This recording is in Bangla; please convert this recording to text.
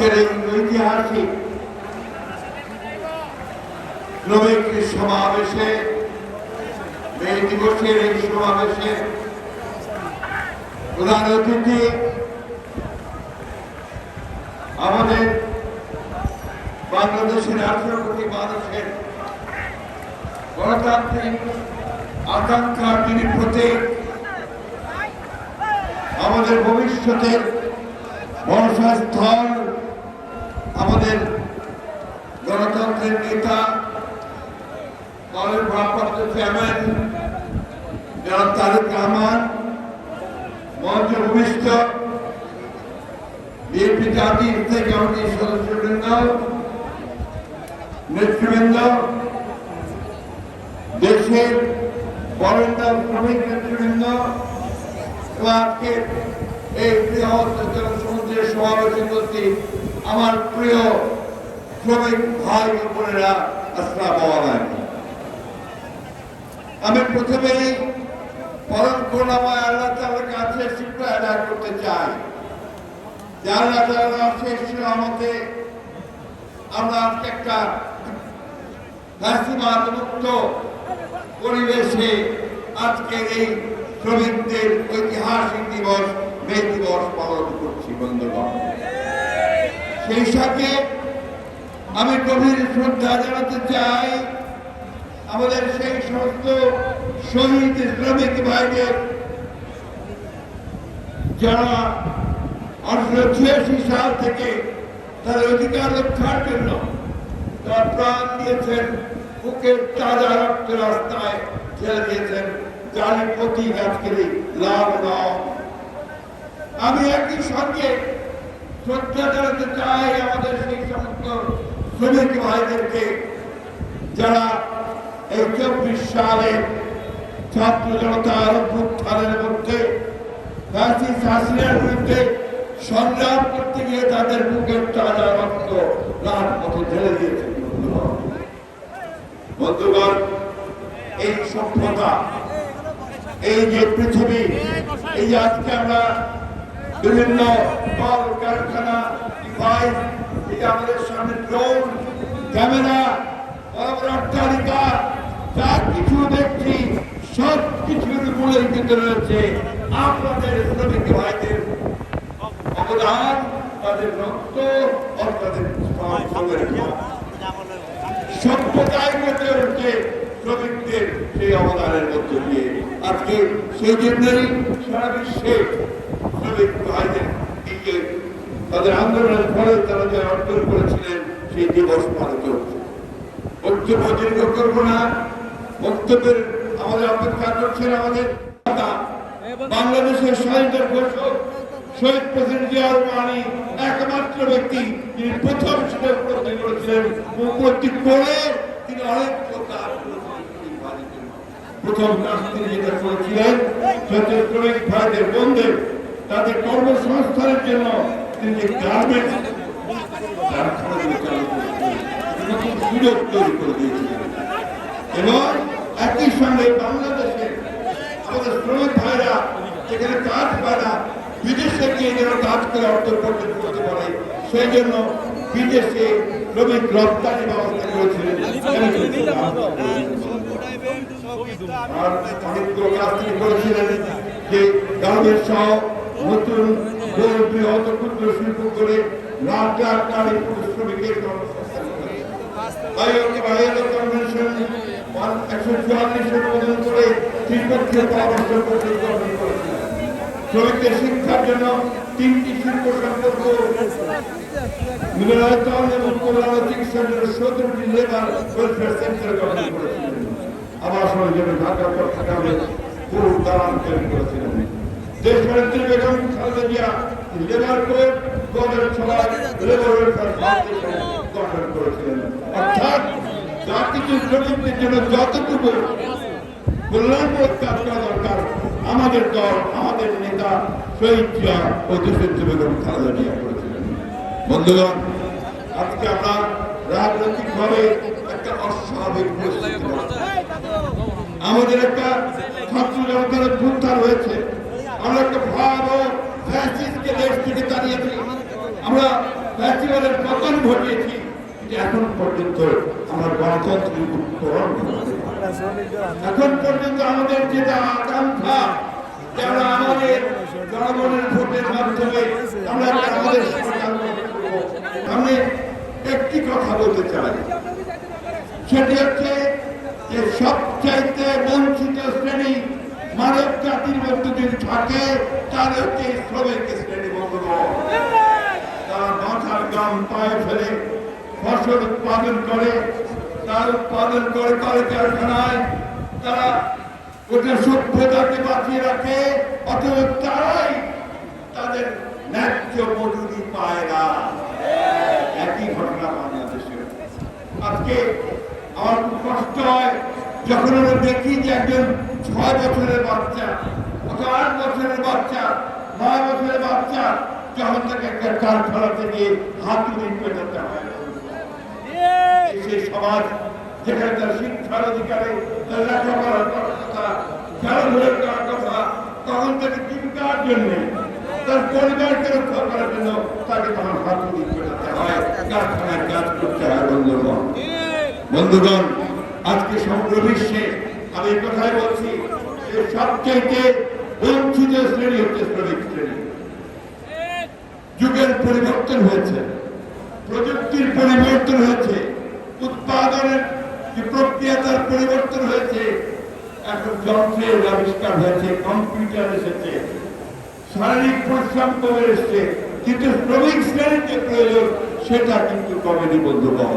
আজকের এই ঐতিহাসিক শ্রমিক সমাবেশে মে দিবসের এই সমাবেশে প্রধান অতিথি আমাদের বাংলাদেশের 18 কোটি মানুষের গণতান্ত্রিক আকাঙ্ক্ষার যিনি প্রতীক, আমাদের ভবিষ্যতের ভরসাস্থল, আমাদের গণতন্ত্রের নেতা, দলের ভারপ্রাপ্ত চেয়ারম্যান জনাব তারেক রহমান, মঞ্চ ভূমিষ্ঠ বিএনপি জাতীয় স্থায়ী কমিটির সদস্যবৃন্দ, নেতৃবৃন্দ, দেশের বরেণ্য শ্রমিক নেতৃবৃন্দ এবং আজকের এই বৃহৎ জনসমুদ্রের সমাবেশে উপস্থিত আমার প্রিয় শ্রমিক ভাই ও বোনেরা, আসসালামু আলাইকুম। আমি প্রথমেই পরম করুণাময় আল্লাহ তাআলার কাছে শুকর আদায় করতে চাই যে আল্লাহ তাআলার শেষ রহমতে আমরা আজকে একটা ফ্যাসিবাদ মুক্ত পরিবেশে আজকের এই শ্রমিকদের ঐতিহাসিক দিবস মে দিবস পালন করছি। বন্ধুগণ, সেই সাথে আমি গভীর শ্রদ্ধা জানাতে চাই আমাদের সেই সমস্ত শহীদ শ্রমিক ভাইদের যারা 1886 সাল থেকে তার অধিকার রক্ষার জন্য তারা প্রাণ দিয়েছেন, বুকের তাজা রক্ত রাস্তায় ছেড়ে দিয়েছেন, যার প্রতীক আজকের লাভ নাম। আমি একই সঙ্গে শ্রদ্ধা জানাতে চাই আমাদের সেই সমস্ত শ্রমিক ভাইদেরকে যারা এই 24 সালে ছাত্র জনতার অভ্যুত্থানের মধ্যে ফ্যাসিস্ট হাসিনার বিরুদ্ধে সংগ্রাম করতে গিয়ে তাদের বুকের তাজা রক্ত রাজপথে ঢেলে দিয়েছে। বন্ধুগণ, এই সভ্যতা, এই যে পৃথিবী, এই যে আজকে আমরা বিভিন্ন কল কারখানা, ডিভাইস, এটা আমাদের সামনে ড্রোন, ক্যামেরা, অট্টালিকা, যা কিছু দেখছি সব কিছুর মূলের ভিতরে রয়েছে আপনাদের শ্রমিক ভাইদের অবদান, তাদের রক্ত, তাদের সভ্যতায় মধ্যে রয়েছে শ্রমিকদের সেই অবদানের মধ্য দিয়ে। আজকে সেই জন্যই সারা বিশ্বে শ্রমিক ভাইদের দিকে তাদের আন্দোলনের ফলে তারা যে অর্জন করেছিলেন সেই দিবস পালিত হচ্ছে। বক্তব্য দীর্ঘ করবো না, বক্তব্যের আমাদের অপেক্ষা করছেন আমাদের বাংলাদেশের স্বাধীনতার ঘোষক শহীদ প্রেসিডেন্ট জিয়াউর রহমান, একমাত্র ব্যক্তি যিনি প্রথম সেটা উপলব্ধি করেছিলেন, উপলব্ধি করে তিনি অনেক প্রথম কাজ তিনি যেটা করেছিলেন শ্রমিক ভাইদের বন্ধের তাদের কর্মসংস্থানের জন্য তিনি যে গার্মেন্টস কারখানাগুলো চালু করেছিলেন, সুযোগ তৈরি করে দিয়েছিলেন। এবং একই সঙ্গে বাংলাদেশে আমাদের শ্রমিক ভাইরা যেখানে কাজ পায় না, বিদেশে গিয়ে যেন কাজ করে অর্থ উপার্জন করতে পারে, সেই জন্য বিদেশে শ্রমিক রপ্তানি ব্যবস্থা করেছিলেন। আর অনেকগুলো কাজ তিনি করেছিলেন যে গার্মেন্টস সহ নতুন বৃহৎ ক্ষুদ্র শিল্প করে লাখ লাখ নারী পুরুষ শ্রমিকের কর্মসংস্থান করে শ্রমিকদের শিক্ষার জন্য 3টি শিল্প সম্পর্ক মিলনায়তন এবং কল্যাণ চিকিৎসার জন্য 17টি লেবার ওয়েলফেয়ার সেন্টার গঠন করেছিলেন। আবাসনের জন্য ঢাকা চট্টগ্রামে পুরো দালান তৈরি করেছিলেন। দেশনেত্রী Begum Khaleda Zia labour code 2006 labour welfare foundation গঠন করেছিলেন। অর্থাৎ যা কিছু শ্রমিকদের জন্য যতটুকু কল্যাণমূলক কাজ করা দরকার, আমাদের দল, আমাদের নেতা শহীদ জিয়া ও দেশনেত্রী বেগম খালেদা জিয়া করেছিলেন। বন্ধুগণ, আজকে আমরা রাজনৈতিকভাবে একটা অস্বাভাবিক পরিস্থিতি, আমাদের একটা ছাত্র জনতার অভ্যুত্থান হয়েছে, আমরা একটা ভয়াবহ ফ্যাসিস্টকে দেশ থেকে তাড়িয়েছি, আমরা ফ্যাসিবাদের পতন ঘটিয়েছি, কিন্তু এখন পর্যন্ত আমরা গণতন্ত্রের উত্তরণ ঘটাতে পারিনি। এখন পর্যন্ত আমাদের যেটা আকাঙ্ক্ষা, যারা আমাদের জনগণের ভোটের মাধ্যমে আমরা আমাদের সরকার গঠন করব। আমি একটি কথা বলতে চাই, সেটি হচ্ছে যে সবচাইতে বঞ্চিত শ্রেণী মানব জাতির মধ্যে যদি থাকে, তার হচ্ছে শ্রমিক শ্রেণী বন্ধুগণ। তারা মাথার গাম পায়ে ফেলে ফসল উৎপাদন করে, তার উৎপাদন করে কলকারখানায় তারা ওটা সভ্যতাকে বাঁচিয়ে রাখে, অথবা তারাই তাদের ন্যায্য মজুরি পায় না। একই ঘটনা বাংলাদেশে। আজকে আমার খুব কষ্ট হয় যখন আমরা দেখি যে একজন 6 বছরের বাচ্চা অথবা 8 বছরের বাচ্চা, 9 বছরের বাচ্চা যখন তাকে একটা কারখানাতে গিয়ে হাতুড়ি পেটাতে হয়। সেই সমাজ যেখানে তার শিক্ষার অধিকারে, তার লেখাপড়া করার কথা, খেলাধুলার করার কথা, তখন তাকে জীবিকার জন্য, তার পরিবারকে রক্ষা করার জন্য তাকে তখন হাতুড়ি পেটাতে হয়, কারখানায় কাজ করতে হয়। বন্ধুগণ, আজকে সমগ্র বিশ্বে আমি এই কথাই বলছি যে সবচেয়ে বঞ্চিত শ্রেণী হচ্ছে শ্রমিক শ্রেণী। যুগের পরিবর্তন হয়েছে, প্রযুক্তির পরিবর্তন হয়েছে, উৎপাদনের যে প্রক্রিয়া তার পরিবর্তন হয়েছে, এখন যন্ত্রের আবিষ্কার হয়েছে, কম্পিউটার এসেছে, শারীরিক পরিশ্রম কমে এসছে, কিন্তু শ্রমিক শ্রেণীর যে প্রয়োজন সেটা কিন্তু কমেনি বন্ধুগণ।